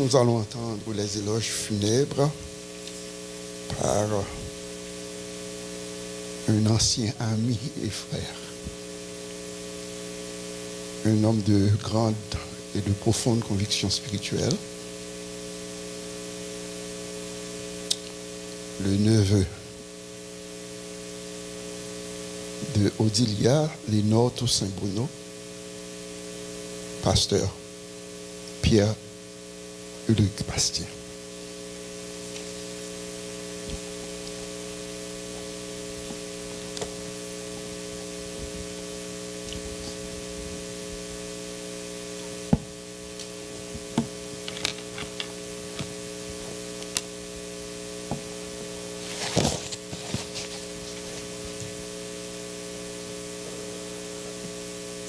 Nous allons entendre les éloges funèbres par un ancien ami et frère, un homme de grande et de profonde conviction spirituelle, le neveu de Odilia Lénore Toussaint Bruno, pasteur Pierre Ulrich Bastien.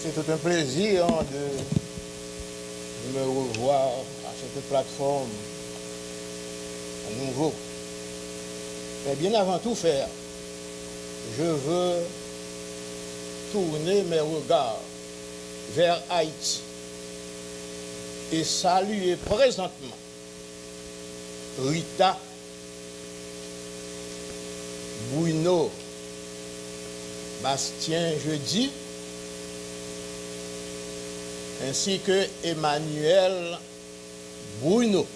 C'est tout un plaisir de me revoir à cette plateforme à nouveau. Mais bien avant tout faire, je veux tourner mes regards vers Haïti et saluer présentement Rita Bruno Bastien Jeudi, ainsi que Emmanuel Bruno,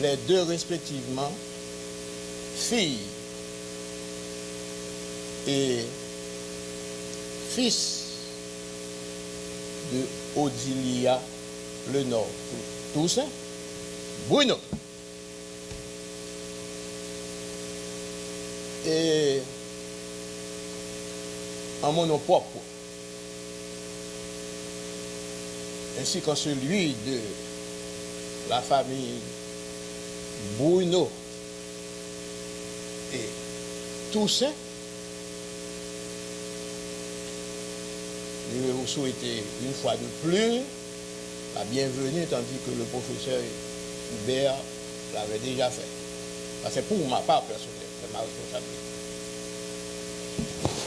les deux respectivement filles et fils de Odilia Lénore Toussaint Bruno. Et en mon nom propre, ainsi qu'en celui de la famille Bruno et Toussaint, je vais vous souhaiter une fois de plus la bienvenue, tandis que le professeur Hubert l'avait déjà fait. C'est pour ma part personnelle, c'est ma responsabilité.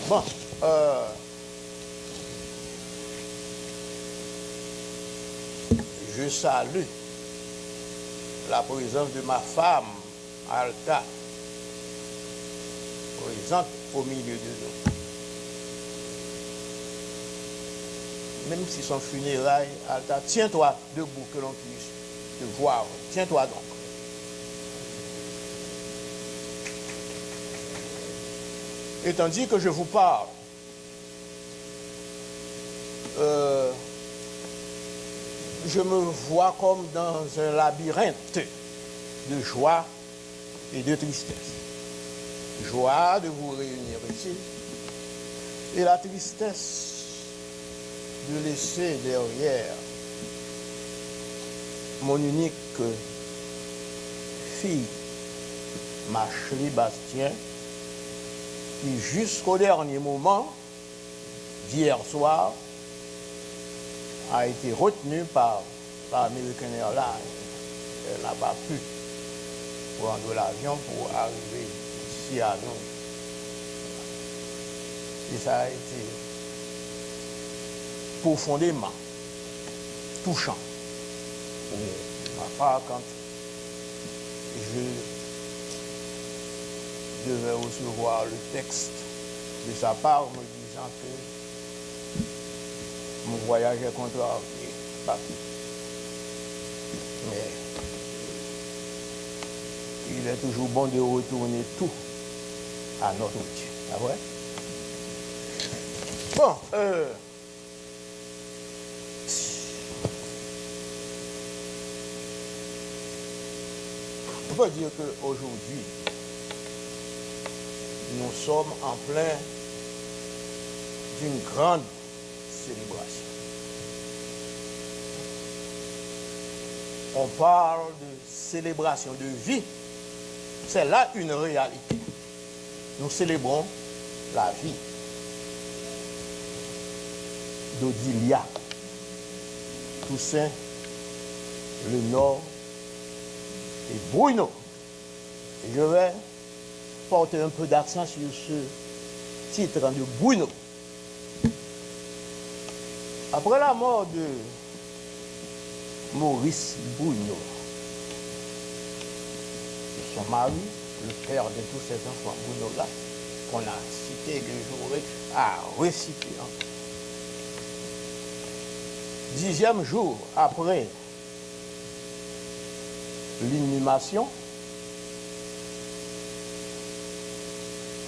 Bon, je salue la présence de ma femme, Alta, présente au milieu de nous. Même si son funérailles, Alta, tiens-toi debout que l'on puisse te voir. Tiens-toi donc. Et tandis que je vous parle, je me vois comme dans un labyrinthe de joie et de tristesse. Joie de vous réunir ici et la tristesse de laisser derrière mon unique fille, Machli Bastien, qui jusqu'au dernier moment, d'hier soir, a été retenue par American Airlines. Elle n'a pas pu prendre l'avion pour arriver ici à nous. Et ça a été profondément touchant pour ma part quand je devais recevoir le texte de sa part me disant que mon voyage est contrarié. Mais il est toujours bon de retourner tout à notre Dieu. Ah ouais? Bon, on peut dire qu'aujourd'hui, nous sommes en plein d'une grande célébration. On parle de célébration de vie. C'est là une réalité. Nous célébrons la vie d'Odilia Toussaint Lénore et Bruno. Et je vais porter un peu d'accent sur ce titre de Bruno. Après la mort de Maurice Bougnot. Son mari, le père de tous ces enfants Bougnot-là, qu'on a cité, que j'aurais à reciter. 10e jour après l'inhumation,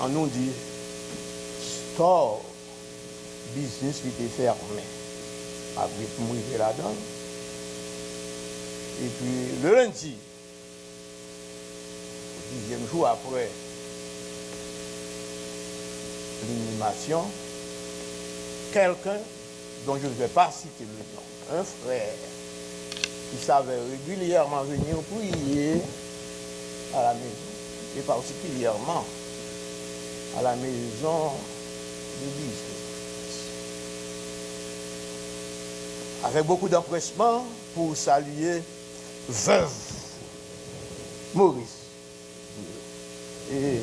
on nous dit store business qui était fermé. Après mourir la donne. Et puis le lundi, 10e jour après l'inhumation, quelqu'un dont je ne vais pas citer le nom, un frère qui savait régulièrement venir prier à la maison, et particulièrement à la maison de business, avec beaucoup d'empressement pour saluer veuve Maurice. Et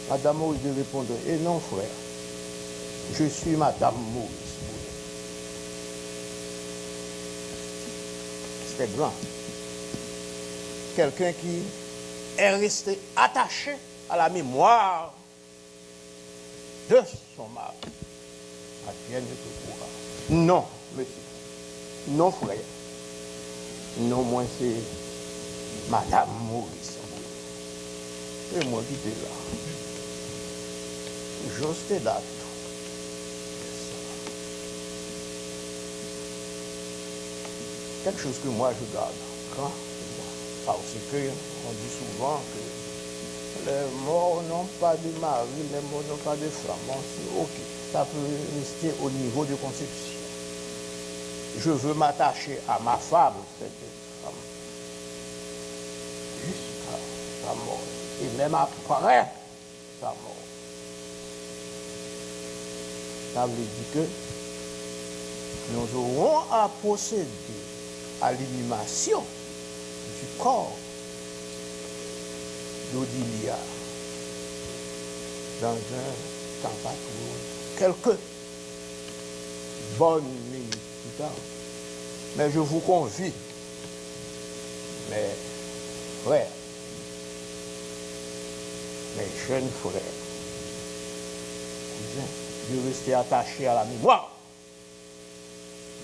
Madame Maurice de répondre, et non frère, je suis Madame Maurice. C'était blanc. Quelqu'un qui est resté attaché à la mémoire de son mari. Advienne que pourra. Non, monsieur. Non, frère. Non, moi, c'est Madame Maurice. Et moi qui étais là. J'étais là. Quelque chose que moi je garde quand, parce qu'on dit souvent que les morts n'ont pas de mari, les morts n'ont pas de femme. Bon, c'est ok, ça peut rester au niveau de conception. Je veux m'attacher à ma femme, cette femme, jusqu'à sa mort, et même après sa mort. Ça veut dire que nous aurons à procéder à l'inhumation du corps d'Odilia dans un temps pas trop, quelques bonnes minutes plus tard. Mais je vous convie, mes frères, mes jeunes frères, cousins, de rester attachés à la mémoire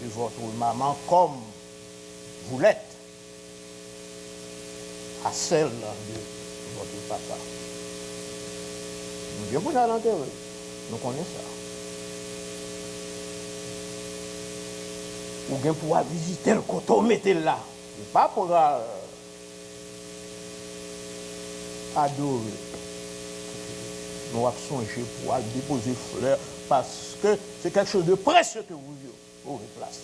de votre maman comme vous l'êtes à celle de votre papa. Nous bien pour aller l'enterrer. Nous connaissons ça. Ou bien pour visiter le coteau, mettez là. Pas pour adorer. Nous avons songé pour aller déposer fleurs parce que c'est quelque chose de précieux que vous aurez placé.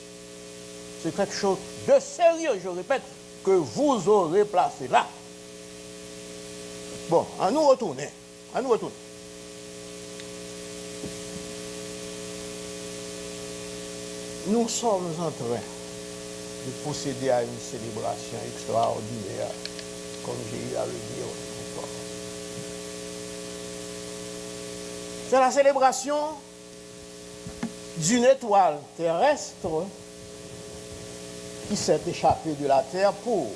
C'est quelque chose de sérieux, je répète, que vous aurez placé là. Bon, à nous retourner. À nous retourner. Nous sommes en train de procéder à une célébration extraordinaire, comme j'ai eu à le dire. C'est la célébration d'une étoile terrestre qui s'est échappée de la Terre pour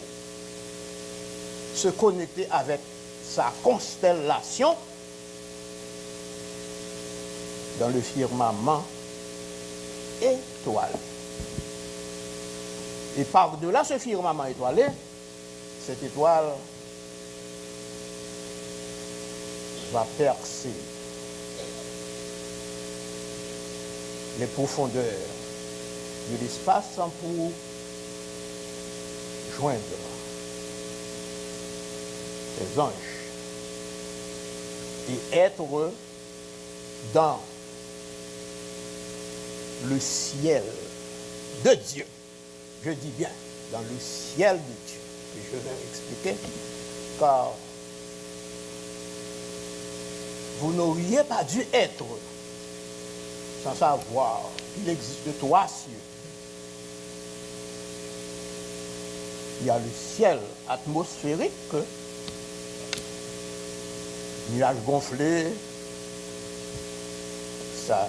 se connecter avec sa constellation dans le firmament étoilé. Et par-delà ce firmament étoilé, cette étoile va percer les profondeurs de l'espace pour joindre les anges et être dans le ciel de Dieu. Je dis bien, dans le ciel de Dieu. Et je vais expliquer, car vous n'auriez pas dû être sans savoir qu'il existe 3 cieux. Il y a le ciel atmosphérique, nuages gonflés, ça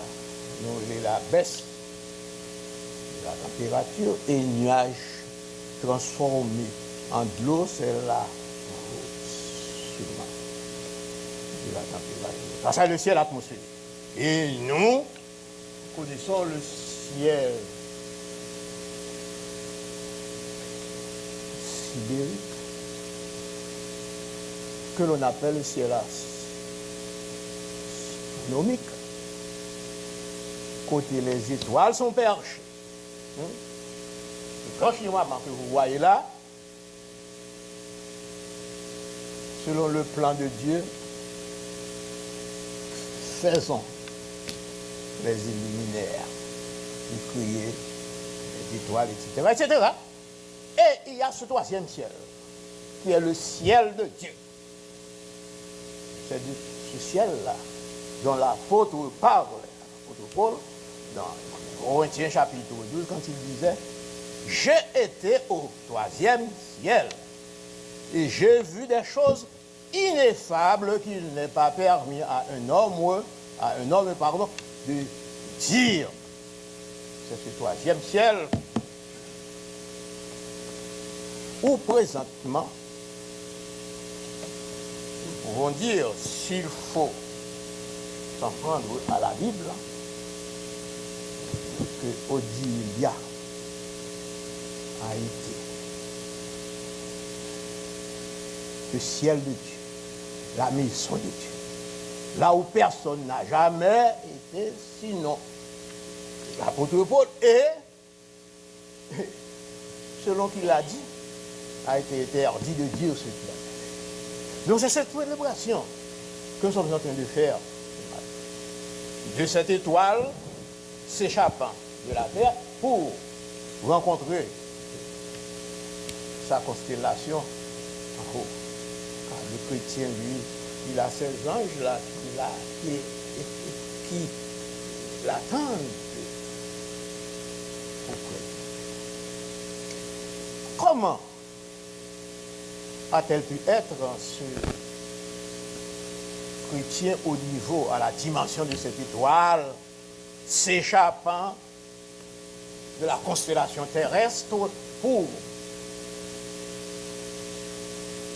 nous la baisse de la température, et nuages transformé en de l'eau, c'est là seulement de la température. Ça, c'est le ciel atmosphérique. Et nous connaissons le ciel sibérique, que l'on appelle le ciel astronomique, côté les étoiles sont perchées. Le grand firmament que vous voyez là, selon le plan de Dieu, faisons les luminaires pour créer les étoiles, etc., etc. Et il y a ce troisième ciel, qui est le ciel de Dieu. C'est de ce ciel-là dont l'apôtre parle, l'apôtre Paul, dans Corinthiens chapitre 12, quand il disait « J'ai été au troisième ciel et j'ai vu des choses ineffables qu'il n'est pas permis à un homme, de dire. » C'est ce troisième ciel où présentement, nous pouvons dire, s'il faut s'en prendre à la Bible, que Odilia a été le ciel de Dieu, la maison de Dieu, là où personne n'a jamais été sinon l'apôtre Paul, et selon qu'il a dit, a été interdit de dire ce qu'il a fait. Donc c'est cette célébration que nous sommes en train de faire de cette étoile s'échappant de la terre pour rencontrer sa constellation en haut. Car le chrétien, lui, il a ces anges-là qui l'attendent auprès. Comment a-t-elle pu être ce chrétien au niveau, à la dimension de cette étoile, s'échappant de la constellation terrestre pour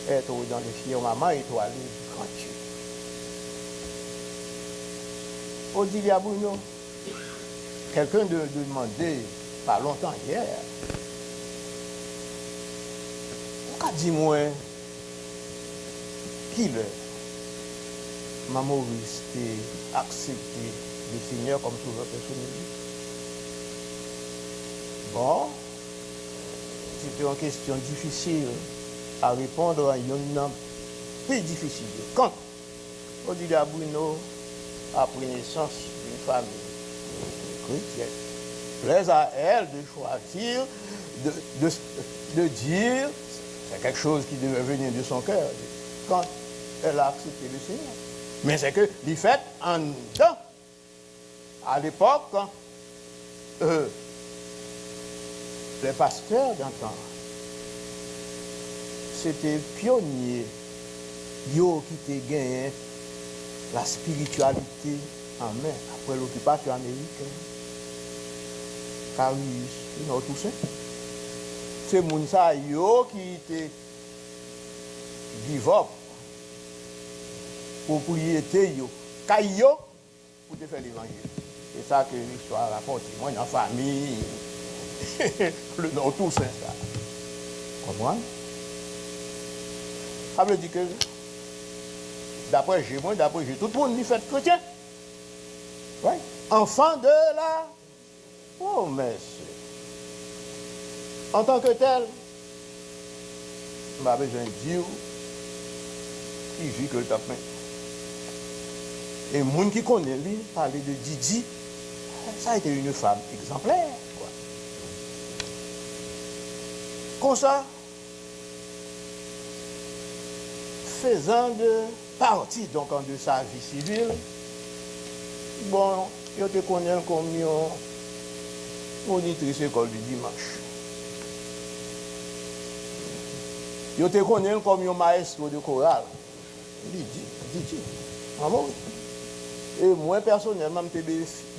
être dans le firmament étoilé du grand Dieu? Odilia Bruno, quelqu'un de demandé pas longtemps hier, dis-moi, qui le m'a accepté le Seigneur comme sauveur personnel? Bon, c'était une question difficile à répondre à une plus difficile. Quand Odilia Bruno a pris naissance d'une famille chrétienne, plaise à elle de choisir, de dire, c'est quelque chose qui devait venir de son cœur quand elle a accepté le Seigneur. Mais c'est que du fait en dedans, à l'époque, les pasteurs d'antan, c'était pionnier, yo qui te gagné la spiritualité en main après l'occupation américaine. Carius, tout ça. C'est Mounsa yo qui te give up propriété yo, kayo pour te faire l'évangile. C'est ça que l'histoire raconte. Moi, dans la famille, le nom tout ça. Comprends? Ça veut dire que, d'après j'ai, tout le monde est fait chrétien. Ouais. Enfant de la promesse. En tant que tel, on a besoin de Dieu qui vit que le tapin. Et le monde qui connaît lui, parler de Didi, ça a été une femme exemplaire. Quoi. Comme ça, faisant de partie donc de sa vie civile, bon, je te connais comme une monitrice école du dimanche. Je te connais comme un maestro de chorale. Didi. Maman, et moi, personnellement, je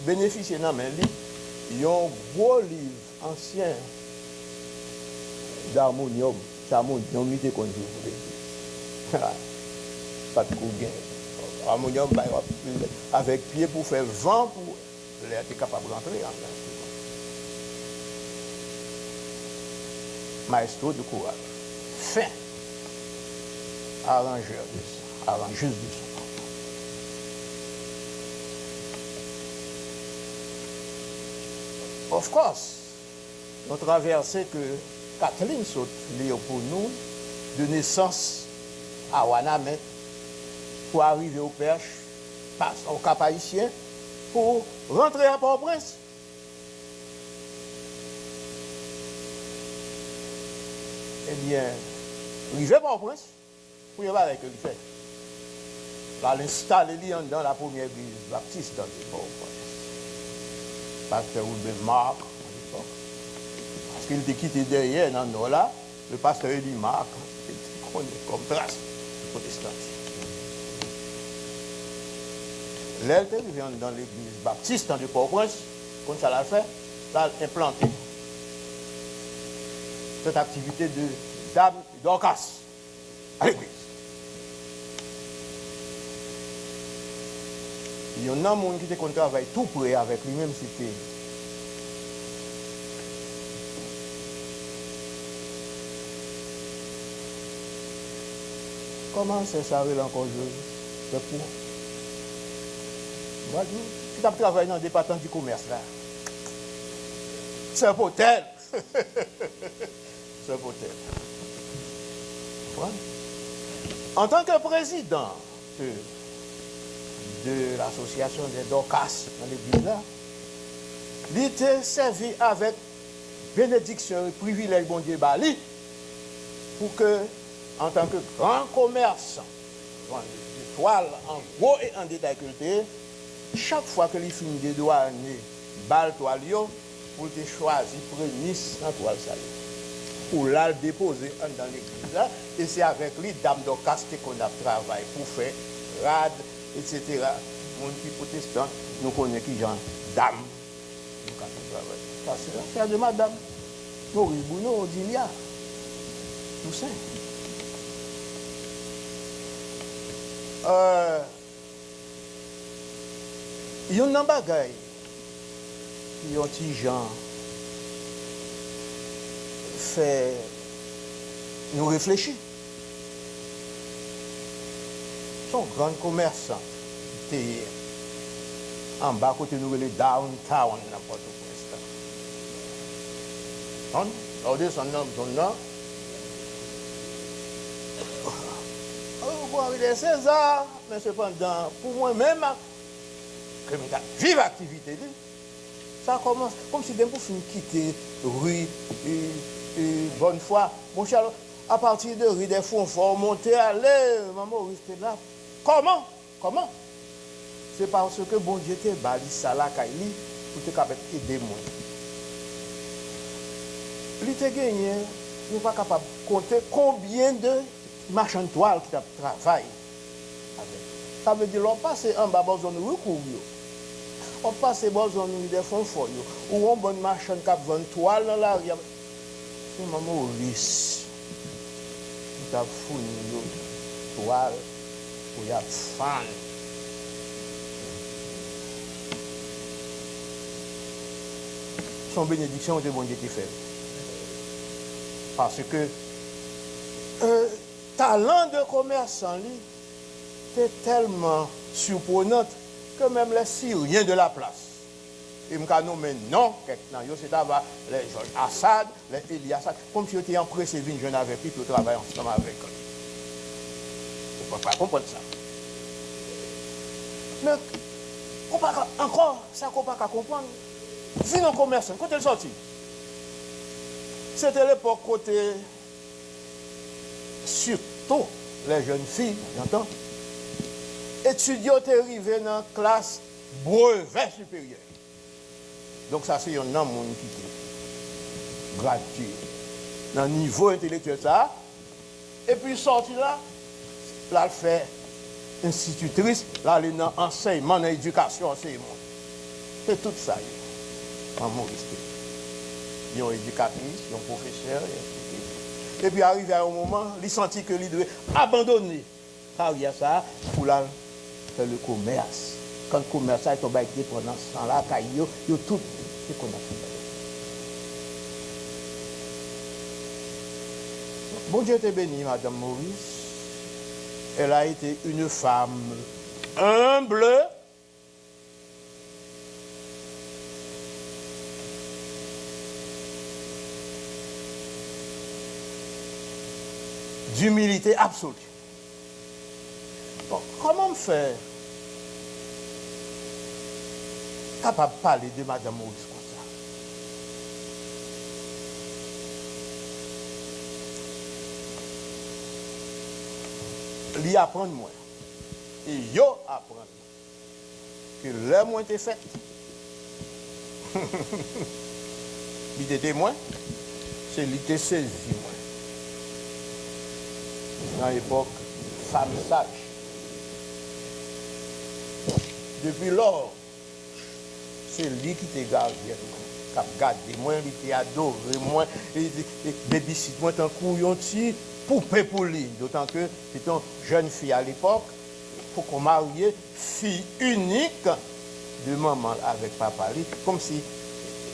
bénéficié d'un livre, un gros livre ancien d'harmonium. C'est harmonium, il était connu pour l'église. Pas de coup gain. Harmonium, avec pied pour faire vent, pour l'air était capable de rentrer en instrument. Maestro de courage. Fin. Arrangeur de ça. Arrangeuse de ça. Of course, notre traversée que Kathleen saute pour nous, de naissance à Wanamet, pour arriver au Perche, passe au Cap Haïtien, pour rentrer à Port-au-Prince. Eh bien, arriver à Port-au-Prince, pour y aller avec le fait. Là, l'installer dans la première église baptiste dans le Port-au-Prince. Pasteur Wilbert Marc, parce qu'il était quitté derrière dans le nord là, le pasteur Elie Marc, il connaît comme trace protestante. L'elle vient dans l'église baptiste de Port-au-Prince, comme ça l'a fait, l'a implanté cette activité de dame d'Orcas à l'église. Il y a un homme qui travaille tout près avec lui-même, c'était. Comment c'est ça, encore c'est pour. Tu as travaillé dans le département du commerce là. C'est un hôtel. C'est un hôtel. Voilà. En tant que président de l'association des Dorcas dans l'église là, il était servi avec bénédiction et privilège bon Dieu Bali pour que, en tant que grand commerçant, de toile en gros et en détail culté, chaque fois que les films de douane bal toile pour te choisir prémisse en toile salée pour la déposer dans l'église là, et c'est avec les dames Dorcas qu'on a travaillé pour faire rad, etc. Mon petit protestant, nous connaissons qui genre dame. C'est l'affaire de madame. Maurice Bouno, Odilia. Tout ça. Il y a un bagay qui ont petit gens fait nous réfléchir. Son grand commerçant était en bas côté nous le downtown n'importe où. Regardez son nom. Pour arriver César, mais cependant, pour moi-même, comme une vive activité, ça commence comme si d'un coup fin quitter rue bonne foi. Mon cher, à partir de rue des Fonforts, monter, aller, maman, rester là. Comment? C'est parce que bon Dieu te bali ça là pour te capable aider moi. Il te gagné, il n'est pas capable de compter combien de marchands de toile qui travaillent avec. Ça veut dire qu'on passe en bas dans zone recours, on passe dans zone des fonds forts, ou on bon marchand qui vend toile dans la rue. C'est maman Maurice qui a fourni toile pour y avoir fan. Son bénédiction de bon Dieu qui fait. Parce que talent de commerçant était tellement surprenant que même les Syriens de la place, et je nomme non, c'est les Georges Assad, les Eli Assad, comme si j'étais en presse et je n'avais plus de travail ensemble avec eux. On ne peut pas comprendre ça. Mais encore, ça qu'on ne peut pas comprendre. Vu nos commerçants, quand ils sont sortis, c'était l'époque côté, surtout les jeunes filles, j'entends, étudiants étaient arrivés dans la classe brevet supérieur. Donc ça, c'est un homme qui est gratuit, dans le niveau intellectuel, ça. Et puis sorti là, elle fait institutrice, là, elle est dans l'enseignement, dans l'éducation, enseignement. C'est tout ça. En mon respect. Ils sont éducatrices, ils sont professeurs, Et puis arrivé à un moment, il sentit que il devait abandonner carrière ça pour là faire le commerce. Quand le commerce est tombé avec dépendance, là, il y a tout ce qu'on a fait. Bon Dieu te béni, Madame Maurice. Elle a été une femme humble, d'humilité absolue. Bon, comment me faire capable de parler de Madame Maurice comme ça? Lui apprendre moi. Et yo apprendre que l'heure moins était faite. Il était témoin, c'est lui qui était saisi moi. Dans l'époque, femme sage. Depuis lors, c'est lui qui te garde. Qui a gardé moi, il t'a adoré moi, il babysit moi tant couillon poupée pour lui. D'autant que c'était une jeune fille à l'époque, pour qu'on marie fille unique de maman avec papa. Comme si il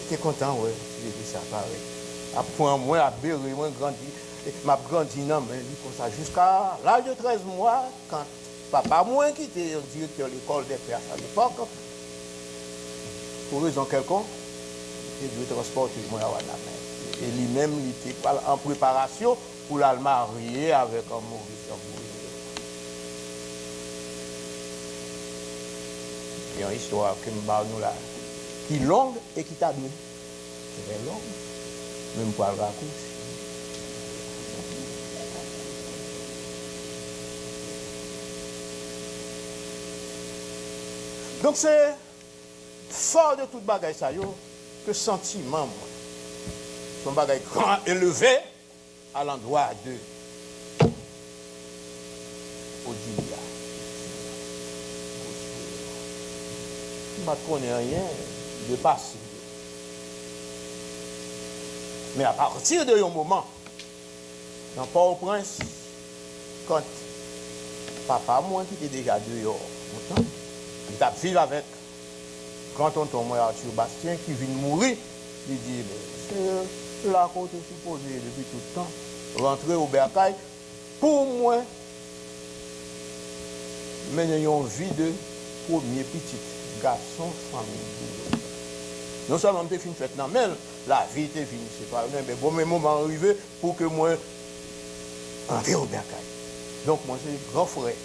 était content, ouais, il était ça pareil. Après moi, à bérer, moi, grandi. M'a grandi non mais comme ça jusqu'à l'âge de 13 mois quand papa moi qui était directeur de l'école des pères à l'époque pour raison quelconque il devait transporter moi à Wanamé et lui-même il était en préparation pour la marier avec un Maurice il y a une histoire que me parle nous là qui est longue et qui t'a donné très longue même pour le raccourci. Donc c'est fort de toute bagaille ça que sentiment moi. Son bagaille grand élevé à l'endroit de Odilia. Je ne connais rien de passé. Mais à partir de un moment, dans Port-au-Prince, quand papa moi qui était déjà dehors, il a vécu avec grand-tonton moi Arthur Bastien qui vient mourir. Il dit, c'est là qu'on est supposé depuis tout le temps rentrer au bercail pour moi mener une vie de premier petit garçon famille. Non seulement je suis fait, mais la vie était finie, c'est pas mais bon, mes moments arrivé pour que moi entre au bercail. Donc moi c'est grand frère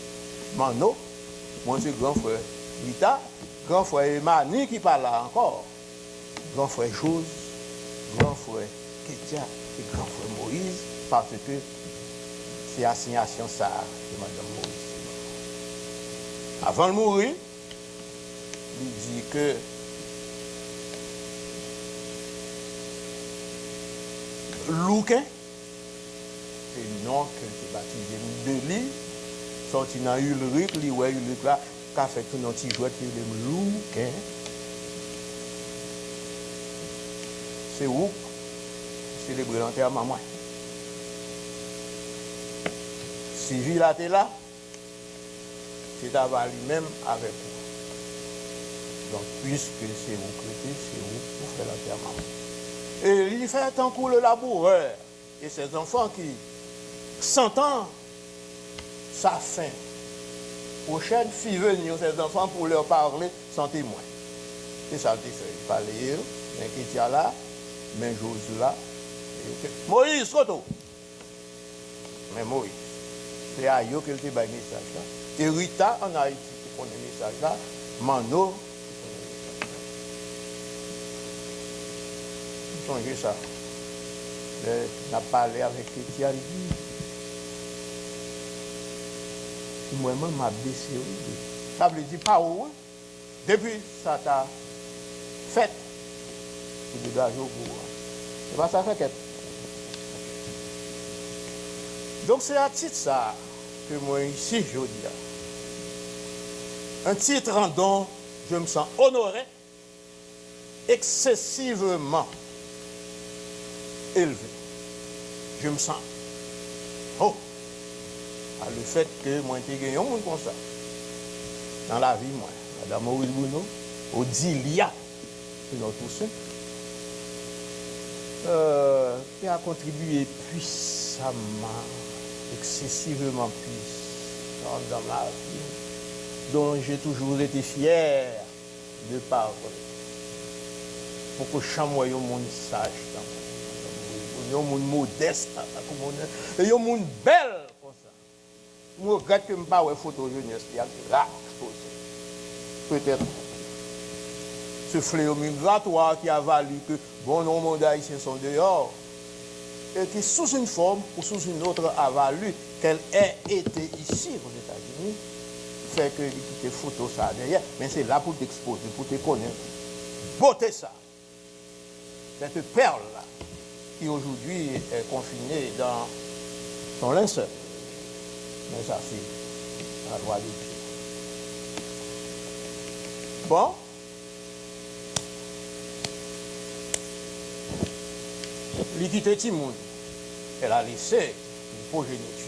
Mano, moi c'est grand frère Lita, grand frère Mani qui parle là encore, grand frère Chose, grand frère Ketia et grand frère Moïse, parce que c'est assignation ça de Madame Moïse. Avant de mourir, il dit que Louquin, c'est le nom qu'elle s'est baptisé de lui, sorti dans Ulrich, lui, ouais, Ulrich là, qui a fait tout notre petit jouet qui est le Louquin. C'est où célébrer l'enterrement, moi. Sylvie là, t'es là, c'est d'avoir lui-même avec vous. Donc, puisque c'est vous prêtez, c'est vous pour faire l'enterrement. Et il fait tant coup le laboureur et ses enfants qui s'entendent sa fin. Prochaine fille venir, ses enfants pour leur parler sans témoin. C'est ça qu'il fait. Il parlait, mais qui tient là, mais Josué là. Moïse, Soto. Mais Moïse, c'est à eux qu'il te bat le message là. Et Rita en Haïti qui connaît le message là. Mano. Songez ça. On a parlé avec Kétia, il dit, moi-même, m'a baissé. Ça veut dire pas où, depuis ça t'a fait, tu dois jouer au pouvoir. C'est pas ça fait qu'être. Donc c'est à titre ça que moi ici, je dis là. Un titre en dont je me sens honoré, excessivement élevé. Je me sens le fait que moi, j'ai gagné un monde comme ça. Dans la vie, moi. Madame Maurice Bruno, Odilia, c'est notre tous. Qui a contribué puissamment, excessivement puissant dans ma vie, dont j'ai toujours été fier de parler. Pour que chamois un monde sage, un monde modeste, et un monde belle comme ça. Je regrette que je ne pas une photo jeunesse, là, peut-être. Ce fléau migratoire qui a valu que bon nombre d'Haïtiens sont dehors, et qui sous une forme ou sous une autre a valu qu'elle ait été ici aux États-Unis, fait que les photos ça derrière, mais c'est là pour t'exposer, pour te connaître. Beauté ça. Cette perle-là, qui aujourd'hui est confinée dans son linceul. Mais ça, c'est la loi des pieds. Bon. L'équité Timoun, elle a laissé une progéniture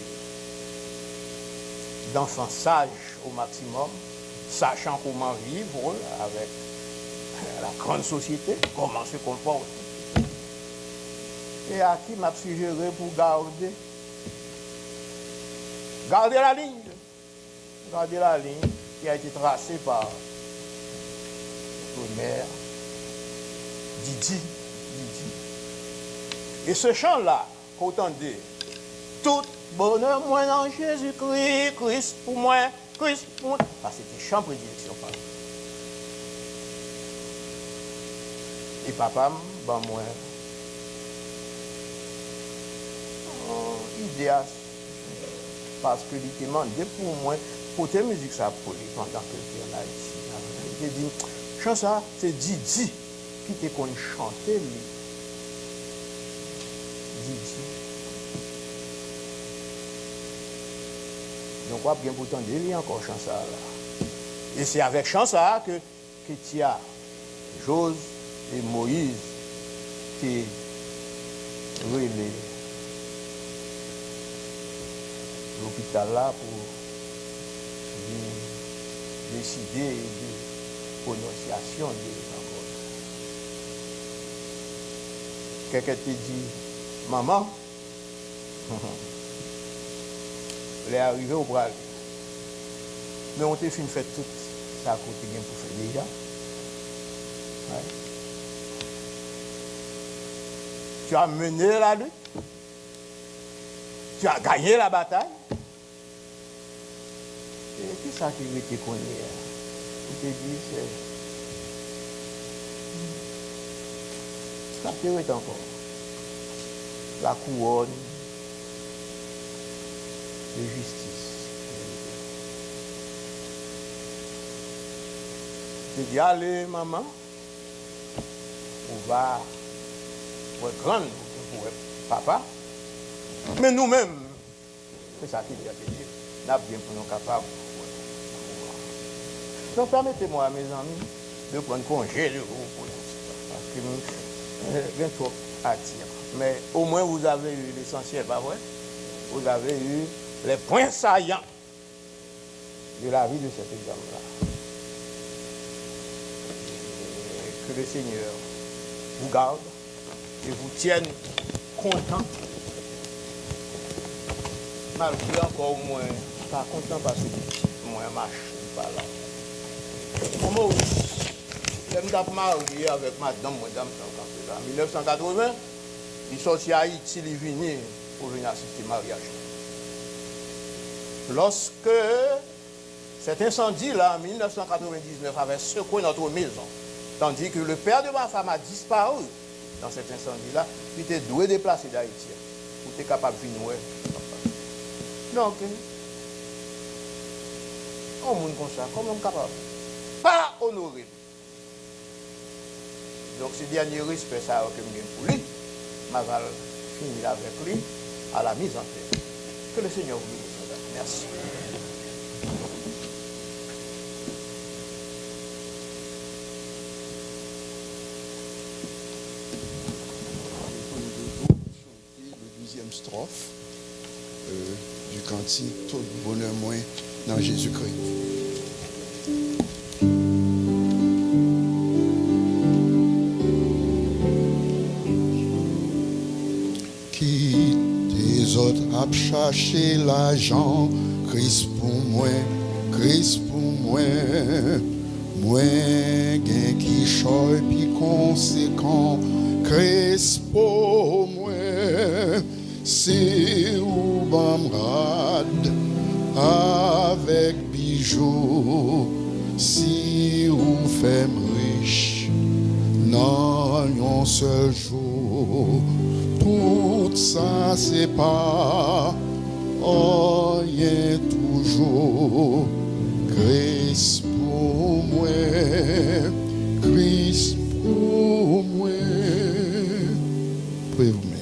d'enfants sages au maximum, sachant comment vivre avec la grande société, comment se comporter. Et à qui m'a suggéré pour garder la ligne. Garder la ligne qui a été tracée par notre mère, Didi. Et ce chant-là, qu'autant dire, tout bonheur, moi dans Jésus-Christ, Christ pour moi, Christ pour moi. Ça, c'était chant prédilection. Et papa, ben moi, idéal, parce que il demandait pour moi, pour tes musiques, ça pour lui, pendant que tu es là ici. Il dit, chant ça, c'est Didi qui te qu'on chanter lui. Donc, on va bien pourtant dire encore chansa là. Et c'est avec chansa que Tia, Jose et Moïse qui relèvent l'hôpital là pour décider de prononciation de l'envoi. Quelqu'un te dit, maman, elle est arrivée au bras. Mais on t'a fait une fête toute ça côté bien pour faire déjà. Ouais. Tu as mené la lutte. Tu as gagné la bataille. Et qui ça qui veut te connaître? On te dit, c'est. Ça te est encore. La couronne de justice. Je dis, allez, maman, on va pour être grande, pour être papa. Mais nous-mêmes, c'est ça qu'il y a dit, nous avons bien pour nous capables. Donc, permettez-moi, mes amis, de prendre congé de vous pour l'instant, parce que bien trop attire. Mais au moins, vous avez eu l'essentiel, pas vrai? Vous avez eu les points saillants de la vie de cet examen-là. Que le Seigneur vous garde et vous tienne content. Malgré encore moins, pas content parce que moi, je marche pas là. Comment je me marié avec madame, en 1980, il sortit à Haïti, il est venu pour venir assister au mariage. Lorsque cet incendie-là, en 1999, avait secoué notre maison, tandis que le père de ma femme a disparu dans cet incendie-là, il était doué déplacer d'Haïti pour être capable de venir. Donc, un monde comme ça, comment on est capable? Pas honoré. Donc, ce dernier respect ça que je pour lui, je vais finir avec lui à la mise en terre. Que le Seigneur vous bénisse. Merci. Le 12e strophe du cantique, tout bonheur moins dans Jésus-Christ. Qui des autres a cherché l'argent, Christ pour moi, Christ pour moi. Moi, gain qui choy puis conséquent, Christ pour moi. C'est où bamrad avec bijoux, si ou femme riche, non un seul jour. Tout ça c'est pas rien toujours. Christ pour moi, Christ pour moi. Priez-vous.